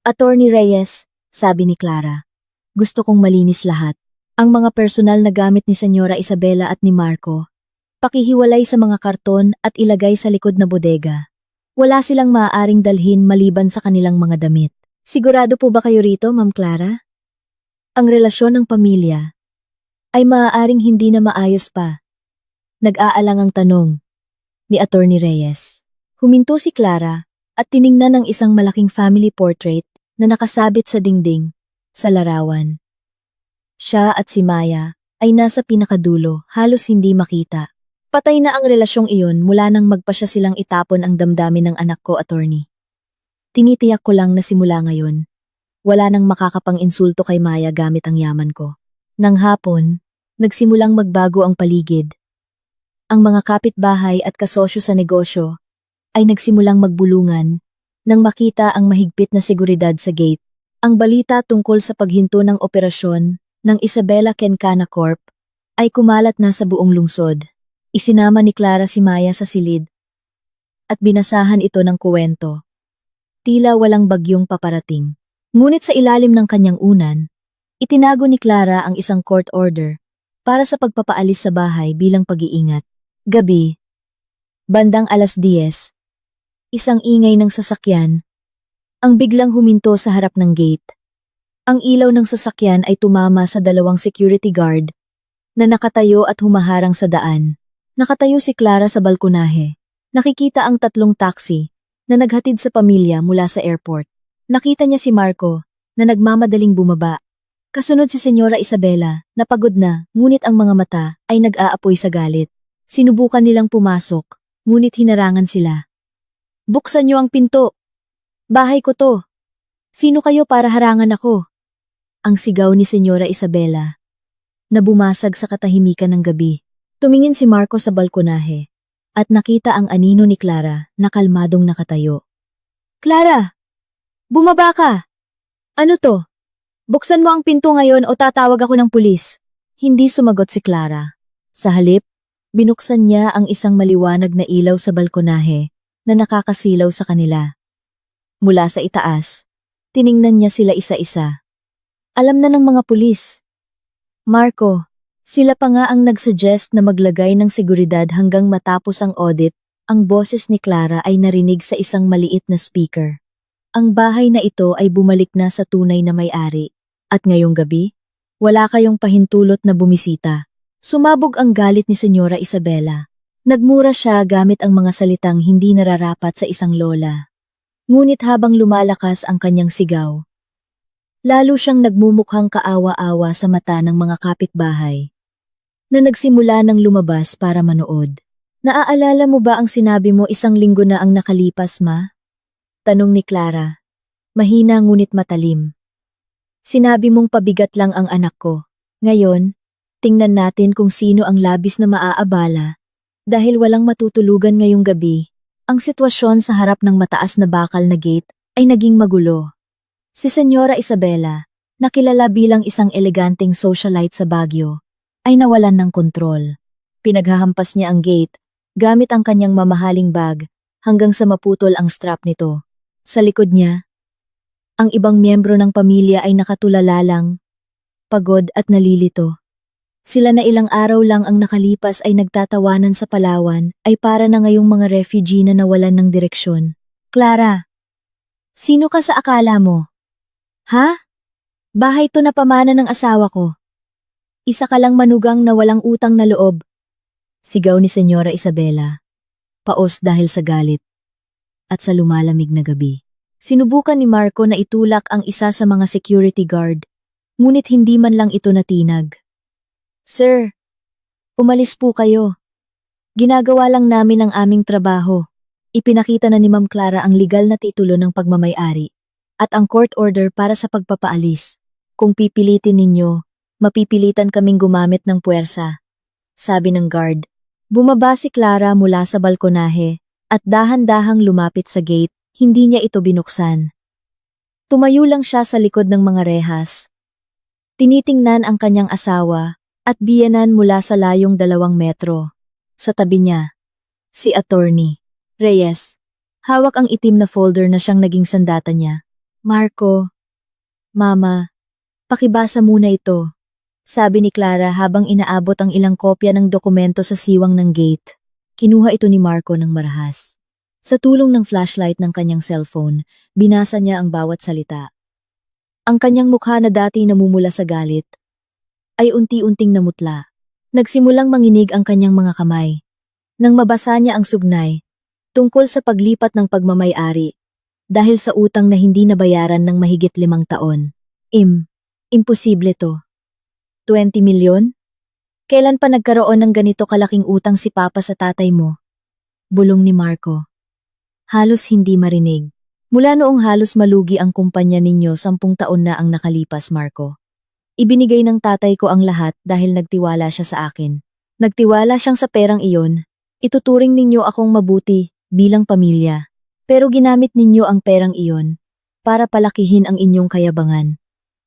A: Attorney Reyes, sabi ni Clara, gusto kong malinis lahat. Ang mga personal na gamit ni Senyora Isabela at ni Marco, pakihiwalay sa mga karton at ilagay sa likod na bodega. Wala silang maaaring dalhin maliban sa kanilang mga damit. Sigurado po ba kayo rito, Ma'am Clara? Ang relasyon ng pamilya ay maaaring hindi na maayos pa. Nag-aalang ang tanong ni Attorney Reyes. Huminto si Clara at tiningnan ang isang malaking family portrait na nakasabit sa dingding sa larawan. Siya at si Maya ay nasa pinakadulo, halos hindi makita. Patay na ang relasyong iyon mula nang magpasya silang itapon ang damdamin ng anak ko, attorney. Tinitiyak ko lang na simula ngayon, wala nang makakapang-insulto kay Maya gamit ang yaman ko. Nang hapon, nagsimulang magbago ang paligid. Ang mga kapitbahay at kasosyo sa negosyo ay nagsimulang magbulungan nang makita ang mahigpit na seguridad sa gate. Ang balita tungkol sa paghinto ng operasyon ng Isabela Kencana Corp ay kumalat na sa buong lungsod. Isinama ni Clara si Maya sa silid at binasahan ito ng kuwento. Tila walang bagyong paparating. Ngunit sa ilalim ng kanyang unan, itinago ni Clara ang isang court order para sa pagpapaalis sa bahay bilang pag-iingat. Gabi, bandang 10:00, isang ingay ng sasakyan ang biglang huminto sa harap ng gate. Ang ilaw ng sasakyan ay tumama sa 2 security guard na nakatayo at humaharang sa daan. Nakatayo si Clara sa balkonahe. Nakikita ang 3 taxi na naghatid sa pamilya mula sa airport. Nakita niya si Marco na nagmamadaling bumaba. Kasunod si Senyora Isabela na pagod na, ngunit ang mga mata ay nag-aapoy sa galit. Sinubukan nilang pumasok, ngunit hinarangan sila. Buksan niyo ang pinto! Bahay ko to! Sino kayo para harangan ako? Ang sigaw ni Senyora Isabela na bumasag sa katahimikan ng gabi. Tumingin si Marco sa balkonahe at nakita ang anino ni Clara na kalmadong nakatayo. Clara! Bumaba ka! Ano to? Buksan mo ang pinto ngayon o tatawag ako ng pulis. Hindi sumagot si Clara. Sa halip, binuksan niya ang isang maliwanag na ilaw sa balkonahe na nakakasilaw sa kanila. Mula sa itaas, tiningnan niya sila isa-isa. Alam na ng mga pulis. Marco, sila pa nga ang nagsuggest na maglagay ng seguridad hanggang matapos ang audit. Ang boses ni Clara ay narinig sa isang maliit na speaker. Ang bahay na ito ay bumalik na sa tunay na may-ari. At ngayong gabi, wala kayong pahintulot na bumisita. Sumabog ang galit ni Senyora Isabela. Nagmura siya gamit ang mga salitang hindi nararapat sa isang lola. Ngunit habang lumalakas ang kanyang sigaw, lalo siyang nagmumukhang kaawa-awa sa mata ng mga kapitbahay na nagsimula ng lumabas para manood. Naaalala mo ba ang sinabi mo 1 linggo na ang nakalipas, ma? Tanong ni Clara. Mahina ngunit matalim. Sinabi mong pabigat lang ang anak ko. Ngayon, tingnan natin kung sino ang labis na maaabala. Dahil walang matutulugan ngayong gabi, ang sitwasyon sa harap ng mataas na bakal na gate ay naging magulo. Si Senyora Isabela, na kilala bilang isang eleganteng socialite sa Baguio, ay nawalan ng kontrol. Pinaghahampas niya ang gate gamit ang kanyang mamahaling bag hanggang sa maputol ang strap nito. Sa likod niya, ang ibang miyembro ng pamilya ay nakatulala lang, pagod at nalilito. Sila na ilang araw lang ang nakalipas ay nagtatawanan sa Palawan ay para na ngayong mga refugee na nawalan ng direksyon. Clara, sino ka sa akala mo? Ha? Bahay to na pamana ng asawa ko. Isa ka lang manugang na walang utang na loob. Sigaw ni Senyora Isabela, paos dahil sa galit at sa lumalamig na gabi. Sinubukan ni Marco na itulak ang isa sa mga security guard, ngunit hindi man lang ito natinag. Sir, umalis po kayo. Ginagawa lang namin ang aming trabaho. Ipinakita na ni Ma'am Clara ang legal na titulo ng pagmamay-ari at ang court order para sa pagpapaalis. Kung pipilitin ninyo, mapipilitan kaming gumamit ng puwersa, sabi ng guard. Bumaba si Clara mula sa balkonahe at dahan-dahang lumapit sa gate, hindi niya ito binuksan. Tumayo lang siya sa likod ng mga rehas. Tinitingnan ang kanyang asawa at biyenan mula sa layong 2 metro. Sa tabi niya, si Attorney Reyes. Hawak ang itim na folder na siyang naging sandata niya. Marco, Mama, pakibasa muna ito, sabi ni Clara habang inaabot ang ilang kopya ng dokumento sa siwang ng gate. Kinuha ito ni Marco ng marahas. Sa tulong ng flashlight ng kanyang cellphone, binasa niya ang bawat salita. Ang kanyang mukha na dati namumula sa galit ay unti-unting namutla. Nagsimulang manginig ang kanyang mga kamay. Nang mabasa niya ang sugnay, tungkol sa paglipat ng pagmamay-ari, dahil sa utang na hindi nabayaran ng mahigit 5 taon. Imposible to. 20 milyon? Kailan pa nagkaroon ng ganito kalaking utang si Papa sa tatay mo? Bulong ni Marco. Halos hindi marinig. Mula noong halos malugi ang kumpanya ninyo 10 taon na ang nakalipas, Marco. Ibinigay ng tatay ko ang lahat dahil nagtiwala siya sa akin. Nagtiwala siyang sa perang iyon. Ituturing ninyo akong mabuti bilang pamilya. Pero ginamit ninyo ang perang iyon para palakihin ang inyong kayabangan.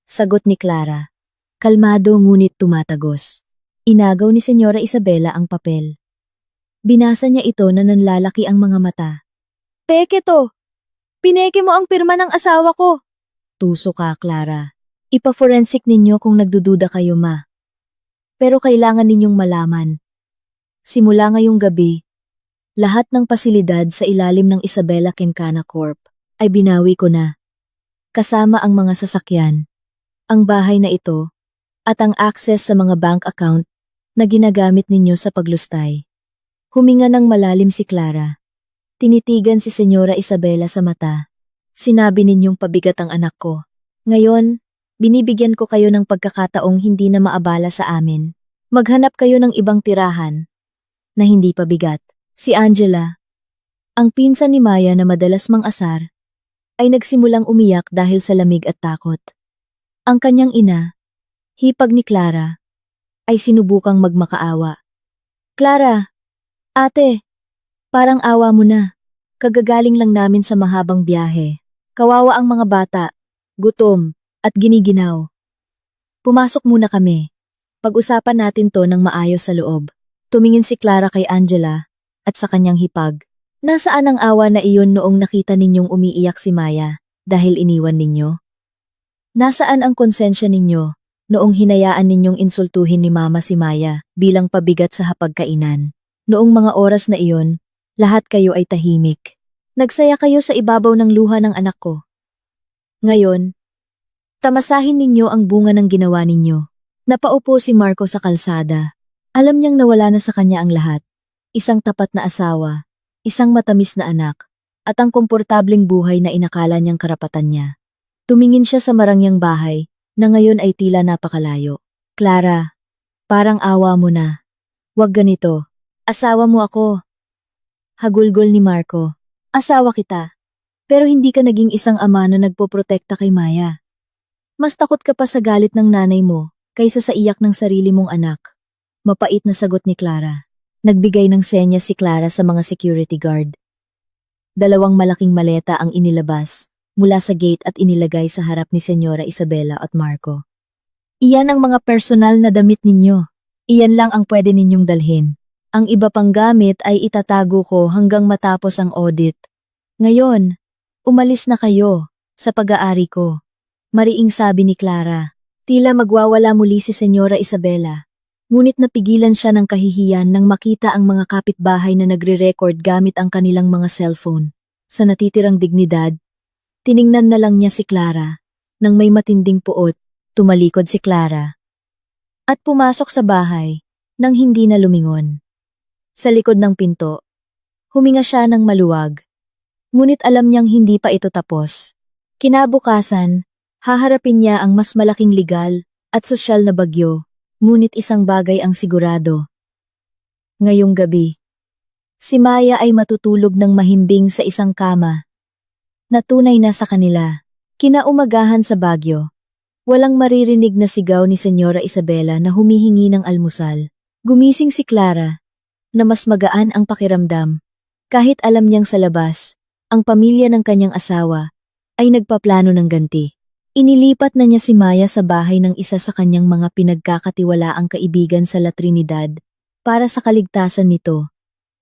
A: Sagot ni Clara. Kalmado ngunit tumatagos. Inagaw ni Senyora Isabela ang papel. Binasa niya ito na nanlalaki ang mga mata. Peke to! Pineke mo ang pirma ng asawa ko! Tuso ka, Clara. Ipa-forensic ninyo kung nagdududa kayo, Ma. Pero kailangan ninyong malaman. Simula ngayong gabi, lahat ng pasilidad sa ilalim ng Isabela Quencana Corp ay binawi ko na. Kasama ang mga sasakyan, ang bahay na ito, at ang access sa mga bank account na ginagamit ninyo sa paglustay. Huminga ng malalim si Clara. Tinitigan si Senyora Isabela sa mata. Sinabi ninyong pabigat ang anak ko. Ngayon, binibigyan ko kayo ng pagkakataong hindi na maabala sa amin. Maghanap kayo ng ibang tirahan na hindi pabigat. Si Angela, ang pinsan ni Maya na madalas mang-asar, ay nagsimulang umiyak dahil sa lamig at takot. Ang kanyang ina, hipag ni Clara, ay sinubukang magmakaawa. Clara, ate, parang awa mo na. Kagagaling lang namin sa mahabang biyahe. Kawawa ang mga bata, gutom, at giniginaw. Pumasok muna kami. Pag-usapan natin to ng maayos sa loob. Tumingin si Clara kay Angela at sa kanyang hipag. Nasaan ang awa na iyon noong nakita ninyong umiiyak si Maya dahil iniwan ninyo? Nasaan ang konsensya ninyo noong hinayaan ninyong insultuhin ni Mama si Maya bilang pabigat sa hapagkainan? Noong mga oras na iyon, lahat kayo ay tahimik. Nagsaya kayo sa ibabaw ng luha ng anak ko. Ngayon, tamasahin ninyo ang bunga ng ginawa ninyo. Napaupo si Marco sa kalsada. Alam niyang nawala na sa kanya ang lahat. Isang tapat na asawa, isang matamis na anak, at ang komportabling buhay na inakala niyang karapatan niya. Tumingin siya sa marangyang bahay, na ngayon ay tila napakalayo. Clara, parang awa mo na. Huwag ganito. Asawa mo ako. Hagulgol ni Marco. Asawa kita. Pero hindi ka naging isang ama na nagpoprotekta kay Maya. Mas takot ka pa sa galit ng nanay mo, kaysa sa iyak ng sarili mong anak. Mapait na sagot ni Clara. Nagbigay ng senya si Clara sa mga security guard. 2 malaking maleta ang inilabas mula sa gate at inilagay sa harap ni Senyora Isabela at Marco. Iyan ang mga personal na damit ninyo. Iyan lang ang pwede ninyong dalhin. Ang iba pang gamit ay itatago ko hanggang matapos ang audit. Ngayon, umalis na kayo sa pag-aari ko. Mariing sabi ni Clara. Tila magwawala muli si Senyora Isabela. Ngunit napigilan siya ng kahihiyan nang makita ang mga kapitbahay na nagre-record gamit ang kanilang mga cellphone. Sa natitirang dignidad, tiningnan na lang niya si Clara. Nang may matinding puot, tumalikod si Clara. At pumasok sa bahay, nang hindi na lumingon. Sa likod ng pinto, huminga siya ng maluwag. Ngunit alam niyang hindi pa ito tapos. Kinabukasan, haharapin niya ang mas malaking legal at sosyal na bagyo. Ngunit isang bagay ang sigurado. Ngayong gabi, si Maya ay matutulog ng mahimbing sa isang kama na tunay na sa kanila. Kinaumagahan sa Baguio, Walang maririnig na sigaw ni Senyora Isabela na humihingi ng almusal. Gumising si Clara, na mas magaan ang pakiramdam. Kahit alam niyang sa labas, ang pamilya ng kanyang asawa ay nagpaplano ng ganti. Inilipat na niya si Maya sa bahay ng isa sa kanyang mga pinagkakatiwalaang kaibigan sa La Trinidad para sa kaligtasan nito.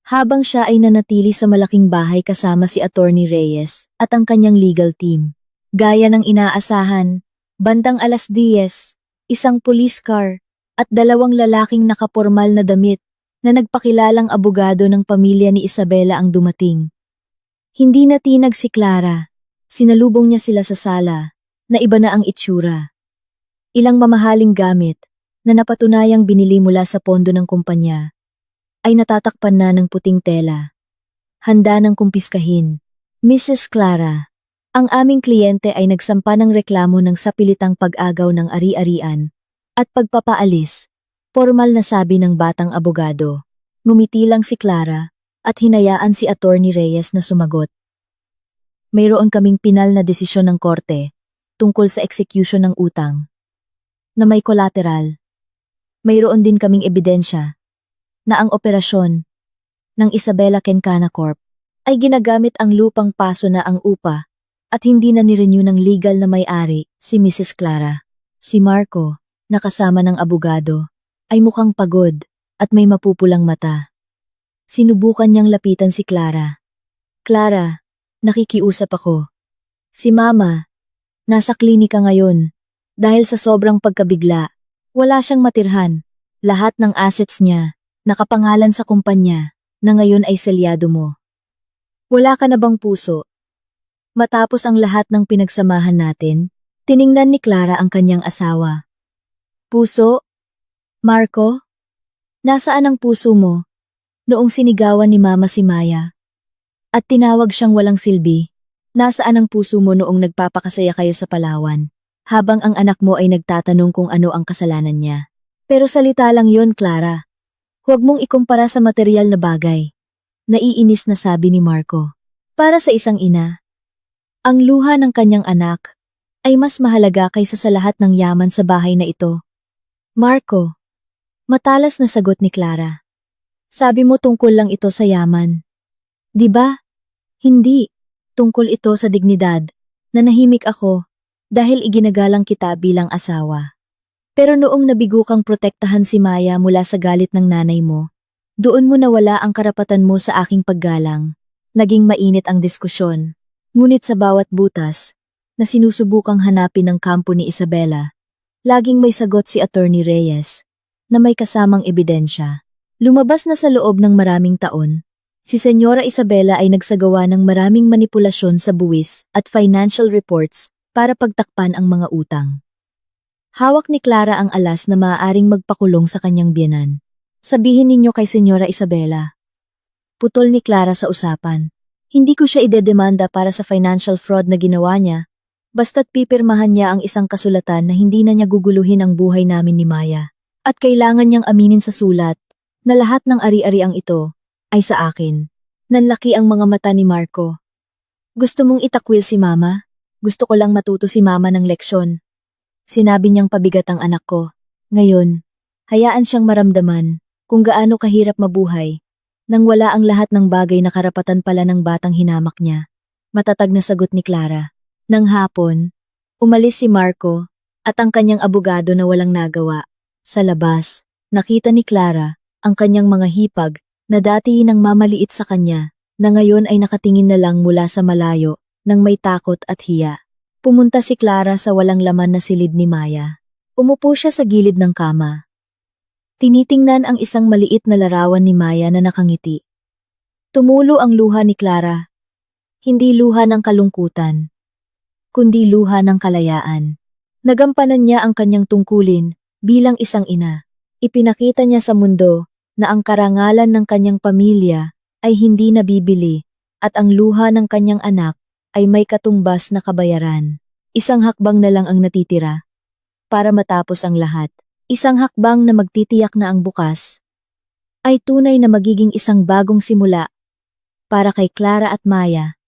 A: Habang siya ay nanatili sa malaking bahay kasama si Attorney Reyes at ang kanyang legal team. Gaya ng inaasahan, bandang 10:00, isang police car at 2 lalaking nakapormal na damit na nagpakilalang abogado ng pamilya ni Isabela ang dumating. Hindi natinag si Clara. Sinalubong niya sila sa sala, na iba na ang itsura. Ilang mamahaling gamit na napatunayang binili mula sa pondo ng kumpanya ay natatakpan na ng puting tela. Handa ng kumpiskahin. Mrs. Clara, ang aming kliyente ay nagsampa ng reklamo ng sapilitang pag-agaw ng ari-arian at pagpapaalis, formal na sabi ng batang abogado. Ngumiti lang si Clara at hinayaan si Attorney Reyes na sumagot. Mayroon kaming pinal na desisyon ng korte tungkol sa execution ng utang na may collateral. Mayroon din kaming ebidensya na ang operasyon ng Isabela Kencana Corp ay ginagamit ang lupang paso na ang upa at hindi na nirenew ng legal na may-ari si Mrs. Clara. Si Marco, na kasama ng abogado, ay mukhang pagod at may mapupulang mata. Sinubukan niyang lapitan si Clara. Clara, nakikiusap ako. Si Mama, nasa klinika ngayon. Dahil sa sobrang pagkabigla, wala siyang matirhan. Lahat ng assets niya nakapangalan sa kumpanya na ngayon ay selyado mo. Wala ka na bang puso? Matapos ang lahat ng pinagsamahan natin, tiningnan ni Clara ang kanyang asawa. Puso? Marco? Nasaan ang puso mo? Noong sinigawan ni Mama si Maya at tinawag siyang walang silbi, nasaan ang puso mo noong nagpapakasaya kayo sa Palawan, habang ang anak mo ay nagtatanong kung ano ang kasalanan niya? Pero salita lang yon, Clara. Huwag mong ikumpara sa material na bagay. Naiinis na sabi ni Marco. Para sa isang ina, ang luha ng kanyang anak ay mas mahalaga kaysa sa lahat ng yaman sa bahay na ito. Marco, matalas na sagot ni Clara. Sabi mo tungkol lang ito sa yaman. Di ba? Hindi. Tungkol ito sa dignidad. Nanahimik ako dahil iginagalang kita bilang asawa. Pero noong nabigo kang protektahan si Maya mula sa galit ng nanay mo, doon mo nawala ang karapatan mo sa aking paggalang. Naging mainit ang diskusyon. Ngunit sa bawat butas na sinusubukang hanapin ng kampo ni Isabela, laging may sagot si Attorney Reyes na may kasamang ebidensya. Lumabas na sa loob ng maraming taon, si Senyora Isabela ay nagsagawa ng maraming manipulasyon sa buwis at financial reports para pagtakpan ang mga utang. Hawak ni Clara ang alas na maaaring magpakulong sa kanyang biyenan. Sabihin ninyo kay Senyora Isabela. Putol ni Clara sa usapan. Hindi ko siya idedemanda para sa financial fraud na ginawa niya, basta't pipirmahan niya ang isang kasulatan na hindi na niya guguluhin ang buhay namin ni Maya. At kailangan niyang aminin sa sulat na lahat ng ari-ariang ito ay sa akin. Nanlaki ang mga mata ni Marco. Gusto mong itakwil si Mama? Gusto ko lang matuto si Mama ng leksyon. Sinabi niyang pabigat ang anak ko. Ngayon, hayaan siyang maramdaman kung gaano kahirap mabuhay nang wala ang lahat ng bagay na karapatan pala ng batang hinamak niya. Matatag na sagot ni Clara. Nang hapon, umalis si Marco at ang kanyang abogado na walang nagawa. Sa labas, nakita ni Clara ang kanyang mga hipag na dati nang mamaliit sa kanya na ngayon ay nakatingin na lang mula sa malayo nang may takot at hiya. Pumunta si Clara sa walang laman na silid ni Maya. Umupo siya sa gilid ng kama. Tinitingnan ang isang maliit na larawan ni Maya na nakangiti. Tumulo ang luha ni Clara. Hindi luha ng kalungkutan, kundi luha ng kalayaan. Nagampanan niya ang kanyang tungkulin bilang isang ina. Ipinakita niya sa mundo na ang karangalan ng kanyang pamilya ay hindi nabibili at ang luha ng kanyang anak ay may katumbas na kabayaran. Isang hakbang na lang ang natitira para matapos ang lahat. Isang hakbang na magtitiyak na ang bukas ay tunay na magiging isang bagong simula para kay Clara at Maya.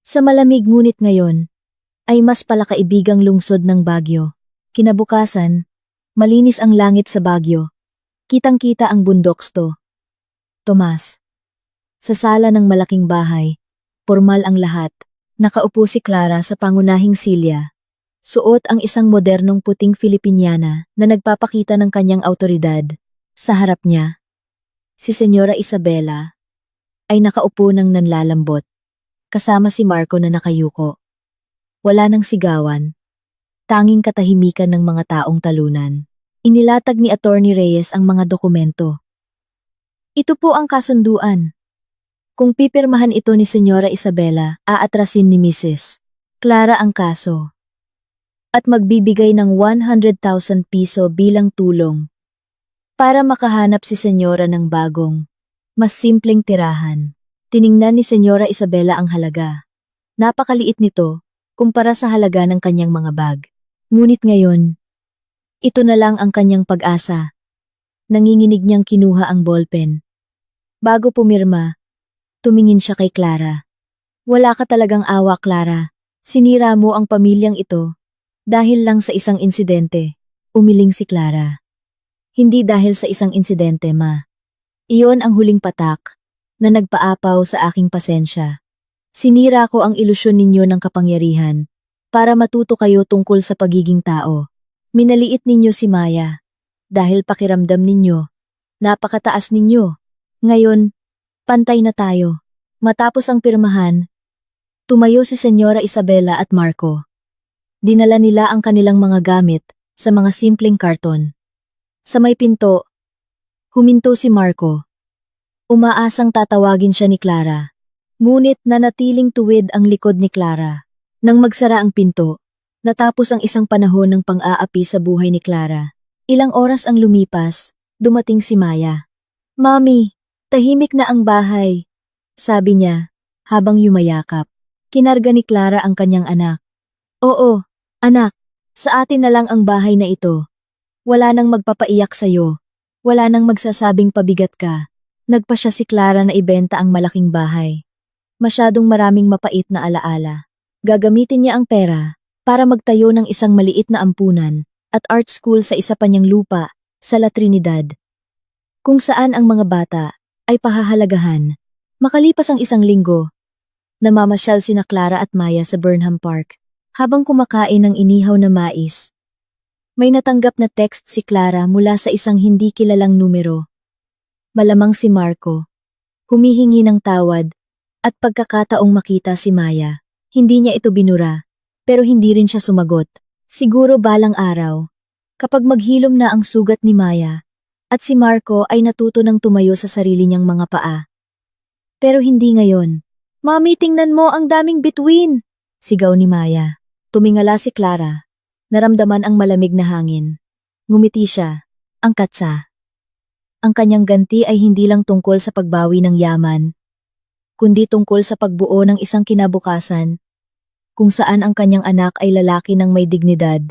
A: Sa malamig ngunit ngayon ay mas palakaibigang lungsod ng Baguio. Kinabukasan, malinis ang langit sa Baguio. Kitang-kita ang bundoksto. Tomas. Sa sala ng malaking bahay, formal ang lahat. Nakaupo si Clara sa pangunahing silya. Suot ang isang modernong puting Filipiniana na nagpapakita ng kanyang autoridad. Sa harap niya, si Senyora Isabela ay nakaupo ng nanlalambot, kasama si Marco na nakayuko. Wala nang sigawan, tanging katahimikan ng mga taong talunan. Inilatag ni Attorney Reyes ang mga dokumento. Ito po ang kasunduan. Kung pipirmahan ito ni Senyora Isabela, aatrasin ni Mrs. Clara ang kaso. At magbibigay ng 100,000 piso bilang tulong para makahanap si Senyora ng bagong, mas simpleng tirahan. Tiningnan ni Senyora Isabela ang halaga. Napakaliit nito kumpara sa halaga ng kanyang mga bag. Ngunit ngayon, ito na lang ang kanyang pag-asa. Nanginginig niyang kinuha ang ballpen. Bago pumirma, tumingin siya kay Clara. Wala ka talagang awa, Clara. Sinira mo ang pamilyang ito dahil lang sa isang insidente. Umiling si Clara. Hindi dahil sa isang insidente, ma. Iyon ang huling patak na nagpaapaw sa aking pasensya. Sinira ko ang ilusyon ninyo ng kapangyarihan para matuto kayo tungkol sa pagiging tao. Minaliit ninyo si Maya dahil pakiramdam ninyo, napakataas ninyo. Ngayon, pantay na tayo. Matapos ang pirmahan, tumayo si Senyora Isabela at Marco. Dinala nila ang kanilang mga gamit sa mga simpleng karton. Sa may pinto, huminto si Marco. Umaasang tatawagin siya ni Clara. Ngunit nanatiling tuwid ang likod ni Clara. Nang magsara ang pinto, natapos ang isang panahon ng pang-aapi sa buhay ni Clara. Ilang oras ang lumipas, dumating si Maya. Mami, tahimik na ang bahay, sabi niya habang yumayakap. Kinarga ni Clara ang kanyang anak. Oo, anak, sa atin na lang ang bahay na ito. Wala nang magpapaiyak sa'yo. Wala nang magsasabing pabigat ka. Nagpa siya si Clara na ibenta ang malaking bahay. Masyadong maraming mapait na alaala. Gagamitin niya ang pera para magtayo ng isang maliit na ampunan at art school sa isa pa niyang lupa sa La Trinidad, kung saan ang mga bata ay pahahalagahan. Makalipas ang isang linggo, namamasyal sina Clara at Maya sa Burnham Park habang kumakain ng inihaw na mais. May natanggap na text si Clara mula sa isang hindi kilalang numero. Malamang si Marco. Humihingi ng tawad at pagkakataong makita si Maya. Hindi niya ito binura, pero hindi rin siya sumagot. Siguro balang araw, kapag maghilom na ang sugat ni Maya, at si Marco ay natuto ng tumayo sa sarili niyang mga paa. Pero hindi ngayon. Mami, tingnan mo ang daming bituin! Sigaw ni Maya. Tumingala si Clara. Naramdaman ang malamig na hangin. Ngumiti siya. Ang katsa. Ang kanyang ganti ay hindi lang tungkol sa pagbawi ng yaman, kundi tungkol sa pagbuo ng isang kinabukasan kung saan ang kanyang anak ay lalaki ng may dignidad.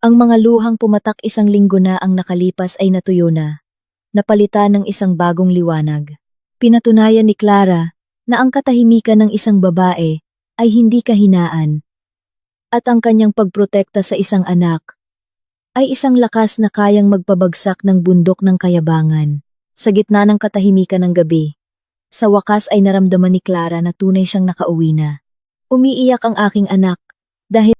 A: Ang mga luhang pumatak isang linggo na ang nakalipas ay natuyo na, napalitan ng isang bagong liwanag. Pinatunayan ni Clara na ang katahimikan ng isang babae ay hindi kahinaan, at ang kanyang pagprotekta sa isang anak ay isang lakas na kayang magpabagsak ng bundok ng kayabangan. Sa gitna ng katahimikan ng gabi, sa wakas ay naramdaman ni Clara na tunay siyang nakauwi na. Umiiyak ang aking anak dahil